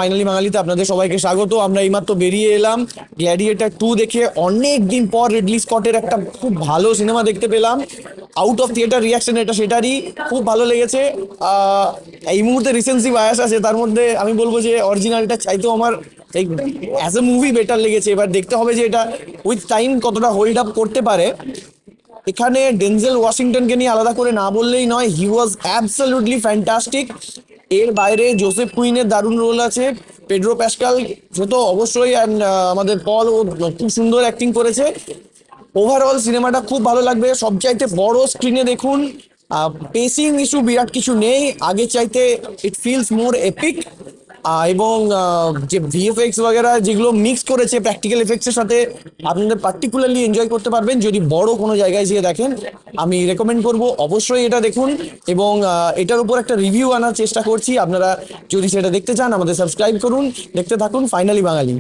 Finally বাঙালিতে আপনাদের সবাইকে স্বাগত। আমরা এইমাত্র বেরিয়ে এলাম গ্ল্যাডিয়েটর 2 দেখে। অনেক দিন পর রিডলি স্কটের একটা খুব ভালো সিনেমা দেখতে পেলাম। আউট অফ থিয়েটার রিয়াকশন এটা সেটারই খুব ভালো লেগেছে। এই মুহূর্তে রিসেন্সি বায়াস আছে, তার মধ্যে আমি বলবো যে অরিজিনালটা চাইতেও আমার এই অ্যাজ এ মুভি বেটার লেগেছে। এবার দেখতে হবে যে এটা উইথ টাইম কতটা হোল্ড আপ করতে পারে। এখানে ডেনজেল ওয়াশিংটনকে নিয়ে আলাদা করে না বললেই নয়, হি ওয়াজ অ্যাবসলিউটলি ফ্যান্টাস্টিক। এর বাইরে জোসেফ কুইনের দারুণ রোল আছে। পেড্রো প্যাসকাল সে তো অবশ্যই, অ্যান্ড আমাদের পল ও খুব সুন্দর অ্যাক্টিং করেছে। ওভারঅল সিনেমাটা খুব ভালো লাগবে। সবচাইতে বড় স্ক্রিনে দেখুন। পেসিং ইস্যু বিরাট কিছু নেই, আগে চাইতে ইট ফিলস মোর এপিক। এবং যে ভিএফএক্স বগেরা যেগুলো মিক্স করেছে প্র্যাকটিক্যাল এফেক্টসের সাথে, আপনাদের পার্টিকুলারলি এনজয় করতে পারবেন যদি বড় কোনো জায়গায় যেয়ে দেখেন। আমি রেকমেন্ড করব অবশ্যই এটা দেখুন। এবং এটার উপর একটা রিভিউ আনার চেষ্টা করছি। আপনারা যদি সেটা দেখতে চান আমাদের সাবস্ক্রাইব করুন, দেখতে থাকুন ফাইনালি বাঙালি।